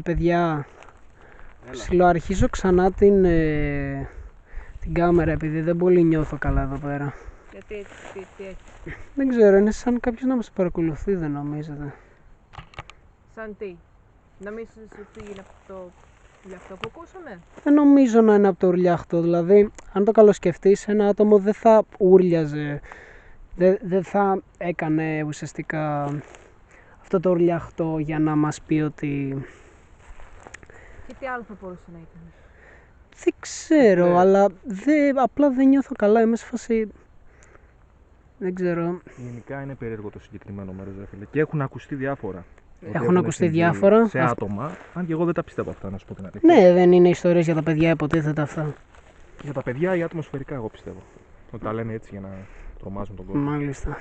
Παιδιά, ψιλοαρχίζω ξανά την κάμερα επειδή δεν πολύ νιώθω καλά εδώ πέρα. Γιατί τι έχει? Δεν ξέρω, είναι σαν κάποιος να μας παρακολουθεί, δεν νομίζετε? Σαν τι? Νομίζεις ότι είναι αυτό για αυτό που ακούσαμε? Δεν νομίζω να είναι από το ουρλιάχτο. Δηλαδή, αν το καλοσκεφτείς, ένα άτομο δεν θα ούρλιαζε, δεν θα έκανε ουσιαστικά αυτό το ουρλιάχτο για να μας πει ότι... Και τι άλλο θα μπορούσε να ήταν? Δεν ξέρω, αλλά απλά δεν νιώθω καλά, είμαι σε φάση... Δεν ξέρω. Γενικά είναι περίεργο το συγκεκριμένο μέρος, ρε φίλε. Και έχουν ακουστεί διάφορα. Έχουν ακουστεί διάφορα. Σε άτομα, αν και εγώ δεν τα πιστεύω αυτά, να σου πω την αλήθεια. Ναι, δεν είναι ιστορίες για τα παιδιά, υποτίθεται αυτά. Για τα παιδιά ή ατμοσφαιρικά, εγώ πιστεύω. Ότι τα λένε έτσι για να τρομάζουν τον κόσμο. Μάλιστα.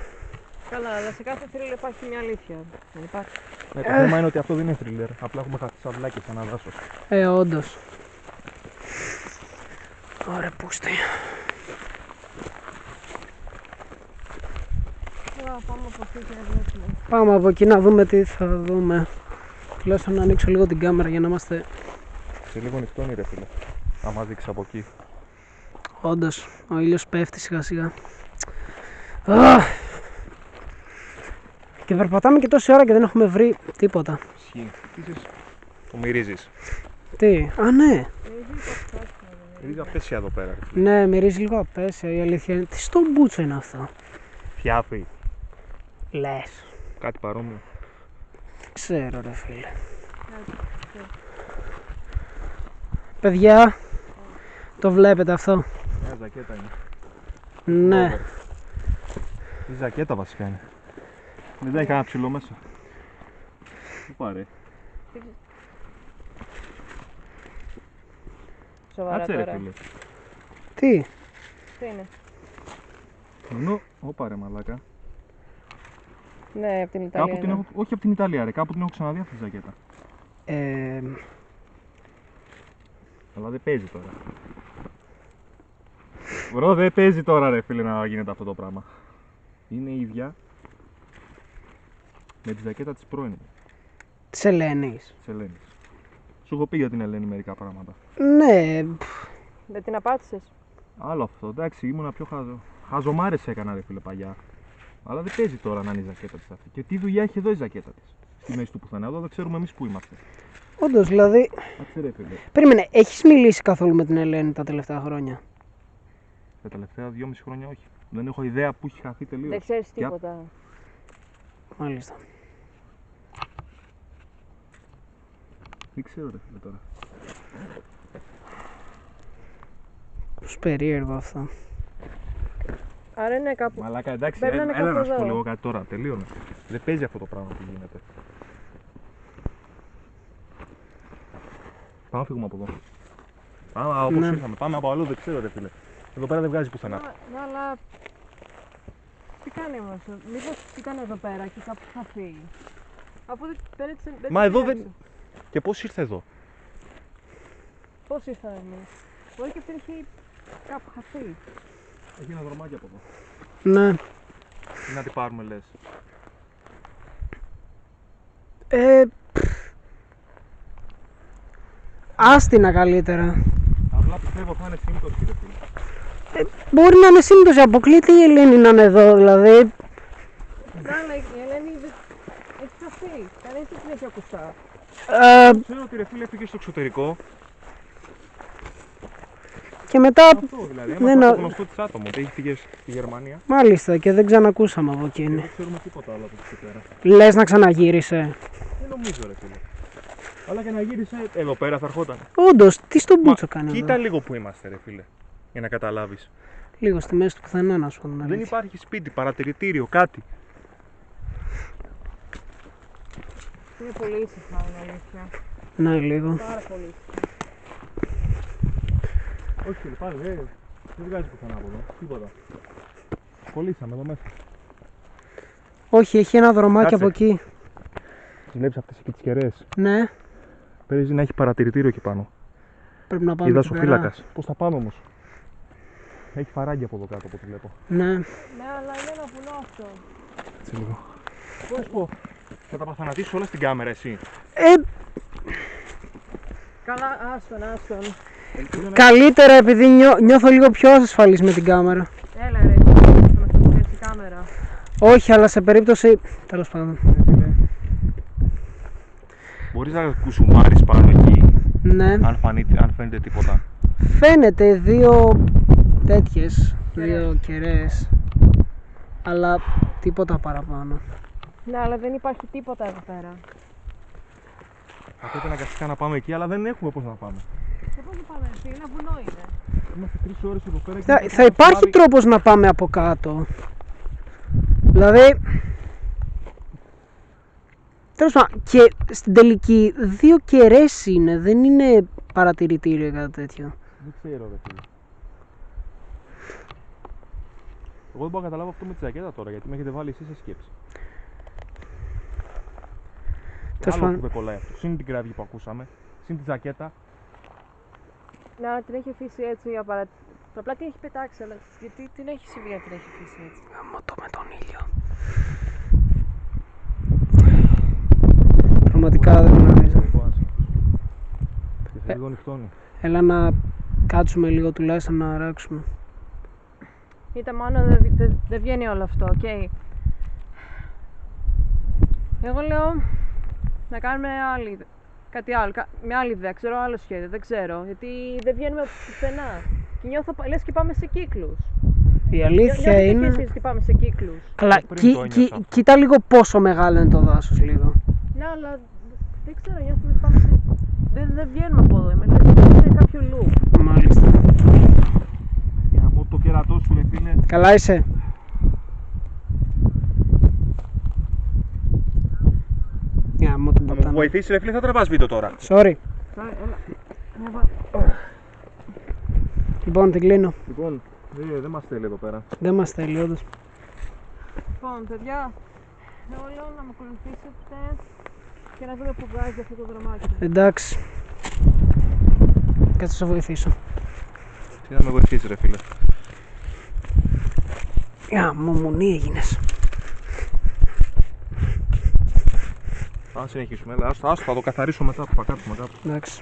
Καλά, αλλά σε κάθε θρύλο υπάρχει μια αλήθεια. Δεν υπάρχει? Το θέμα είναι ότι αυτό δεν είναι thriller. Απλά έχουμε χαθεί σαυλάκια σε ένα δάσος. Όντως. Ωραία, πούστη. Πάμε από εκεί και να βλέπουμε. Πάμε από εκεί να δούμε τι θα δούμε. Τουλάχιστον να ανοίξω λίγο την κάμερα για να είμαστε... Σε λίγο νυχτώνει, ρε φίλε. Άμα δείξεις από εκεί. Όντως, ο ήλιος πέφτει σιγά σιγά. Και περπατάμε και τόση ώρα και δεν έχουμε βρει τίποτα. Ισχύει. Το μυρίζεις. Τι, ναι. Μυρίζει απέσια εδώ πέρα. Ναι, μυρίζει λίγο απέσια, η αλήθεια είναι. Τι στο μπούτσο είναι αυτό? Φιάφι. Λες. Κάτι παρόμοιο. Δεν ξέρω, ρε φίλε. Παιδιά, το βλέπετε αυτό? Μια ζακέτα είναι. Ναι. Η ζακέτα βασικά είναι. Δεν έχει κανένα ψηλό μέσα. Πού πάρε. Σοβαρά Κάτσε, ρε τώρα? φίλε. Τι? Τι είναι? Νου, όπα ρε μαλάκα. Ναι, από την Ιταλία. Κάπου την έχω, όχι από την Ιταλία ρε, κάπου την έχω ξαναδεί αυτή τη ζακέτα. Αλλά δεν παίζει τώρα. Βρω, δεν παίζει τώρα ρε φίλε να γίνεται αυτό το πράγμα. Είναι η ίδια με τη ζακέτα της πρώην. Της Ελένης. Της Ελένης. Σου έχω πει για την Ελένη μερικά πράγματα. Ναι. Δεν την απάτησες? Άλλο αυτό, εντάξει, ήμουνα πιο χαζομάρες έκανα ρε φίλε παλιά. Αλλά δεν παίζει τώρα να είναι η ζακέτα της αυτή. Και τι δουλειά έχει εδώ η ζακέτα της? Στη μέση του πουθενά, εδώ δεν ξέρουμε εμείς που είμαστε. Όντως, δηλαδή. Κάτσε ρε φίλε. Περίμενε, έχεις μιλήσει καθόλου με την Ελένη τα τελευταία χρόνια? Τα τελευταία 2,5 χρόνια όχι. Δεν έχω ιδέα που έχει χαθεί τελείως. Δεν ξέρεις τίποτα? Μάλιστα. Δεν ξέρω ρε φίλε τώρα. Πώς περίεργο αυτό. Άρα είναι κάπου. Μαλάκα εντάξει, Πρέπει να είναι έλα κάπου να σου πω εδώ. λίγο κάτι τώρα. Τελείωνε. Δεν παίζει αυτό το πράγμα που γίνεται. Πάμε να φύγουμε από εδώ. Πάμε όπως ήρθαμε. Πάμε από αλλού, δεν ξέρω ρε φίλε. Εδώ πέρα δεν βγάζει πουθενά. Ναι, αλλά. Τι κάνει όμως? Μήπως ήταν εδώ πέρα και κάπου θα φύγει? Αφού δεν έτσι. Μα εδώ δεν. Και πώς ήρθε εδώ? Πώς ήρθαμε εμείς? Μπορεί και αυτή έχει κάπου χαθεί. Έχει ένα δρομάκι από εδώ. Ναι. Τι να την πάρουμε λες? Άστινα καλύτερα. Απλά πιστεύω θα είναι σύμπτωση ρε φίλε. Μπορεί να είναι σύμπτωση, αποκλείται η Ελένη να είναι εδώ, δηλαδή. Αλλά η Ελένη έχει χαθεί. Κανείς δεν την έχει ακουστά. Ξέρω ότι ρε φίλε έφυγε στο εξωτερικό. Και μετά. Αυτό δηλαδή. Έμαθα το γνωστό της άτομο ότι έχει φύγει στη Γερμανία. Μάλιστα, και δεν ξανακούσαμε από εκείνη. Δεν ξέρουμε τίποτα άλλο από εκεί πέρα. Λες να ξαναγύρισε? Δεν νομίζω ρε φίλε. Αλλά και να γύρισε εδώ πέρα θα ερχόταν. Όντως, τι στον μπούτσο κάνει Κοίτα εδώ? λίγο που είμαστε ρε φίλε. Για να καταλάβεις. Λίγο στη μέση του πουθενά, να σου πω την Δεν αλήθεια. υπάρχει σπίτι, παρατηρητήριο, κάτι. Είναι πολύ ήσυχα, είναι αλήθεια. Ναι, λίγο. Πάρα πολύ ήσυχα. Όχι φίλε, πάλι δεν βγάζει πουθενά από εδώ. Τίποτα. Κολλήσαμε εδώ μέσα. Όχι, έχει ένα δρομάκι Κάτσε. από εκεί. Βλέπεις αυτές εκεί τις κεραίες. Ναι, Παίζει να έχει παρατηρητήριο εκεί πάνω. πρέπει να πάμε. Είδα εκεί σου πέρα. φύλακας. Πώς θα πάμε όμως? Έχει φαράγγι από εδώ κάτω από ό,τι βλέπω. Ναι. Ναι, αλλά είναι ένα βουνό αυτό. Έτσι λίγο. Πώς πω. Θα τα παθανατήσεις όλα στην κάμερα εσύ. Καλά, άστον. Καλύτερα επειδή νιώθω λίγο πιο ασφαλής με την κάμερα. Έλα ρε, θα μας το η κάμερα. Όχι, αλλά σε περίπτωση. Τέλος πάντων. Μπορείς να κουσουμάρεις πάνω εκεί, Ναι. αν φαίνεται τίποτα. Φαίνεται δύο τέτοιες, δύο κεραίες. Αλλά τίποτα παραπάνω. Ναι, αλλά δεν υπάρχει τίποτα εδώ πέρα. Θα πρέπει αναγκαστικά να πάμε εκεί, αλλά δεν έχουμε πώς να πάμε. Και πώς θα πάμε εκεί, ένα βουνό είναι. Είμαστε 3 ώρες εδώ πέρα και Θα υπάρχει τρόπος να πάμε από κάτω. Δηλαδή. Τέλος πάντων, και στην τελική δύο κεραίες είναι, δεν είναι παρατηρητήριο ή κάτι τέτοιο. Δεν ξέρω ρε φίλε. Εγώ δεν μπορώ να καταλάβω αυτό με τη ζακέτα τώρα, γιατί με έχετε βάλει εσείς σε σκέψη. Τέλος Άλλο που πάντων. δεν κολλάει αυτό. Συν την κραυγή που ακούσαμε, συν τη ζακέτα. Να την έχει αφήσει έτσι για παρα... Απλά την έχει πετάξει, αλλά γιατί την έχει συμβεί να την έχει αφήσει έτσι. Γαμώτο με τον ήλιο. Πραγματικά δεν γνωρίζω. Και σε λίγο νυχτώνει. Έλα να κάτσουμε λίγο τουλάχιστον να ράξουμε. Είτε μόνο δεν βγαίνει όλο αυτό, οκ. Εγώ λέω να κάνουμε κάτι άλλο, με άλλη ιδέα, ξέρω άλλο σχέδιο, δεν ξέρω. Γιατί δεν βγαίνουμε πουθενά. Και νιώθω λες και πάμε σε κύκλους. Η αλήθεια Νιώθετε είναι. κι εσείς και πάμε σε κύκλους. Καλά, Πριν το ένιωσα αυτό. κοίτα λίγο πόσο μεγάλο είναι το δάσος λίγο. Ναι, αλλά δεν ξέρω, νιώθουμε ότι πάμε σε... Δεν βγαίνουμε από εδώ, λες είναι κάποιο loop. Μάλιστα. Για να μου το κερατό σου ρε φίλε. Καλά είσαι. Για μου την Θα μου ποτάνα. βοηθήσει ρε φίλε, θα τραβάς βίντεο τώρα. Sorry. Έλα. Λοιπόν, την κλείνω. Λοιπόν, δεν μας θέλει εδώ πέρα. Δεν μας θέλει, όντως. Λοιπόν, παιδιά, εγώ λέω να με ακολουθήσετε και να δούμε που βγάζει αυτό το δρομάκι. Εντάξει. Κάτσε να σε βοηθήσω. Τι να με βοηθήσει ρε φίλε. Για μουνί έγινες. Θα συνεχίσουμε, έλα, άστο, θα το καθαρίσω μετά που θα κάτσουμε κάτω. Εντάξει.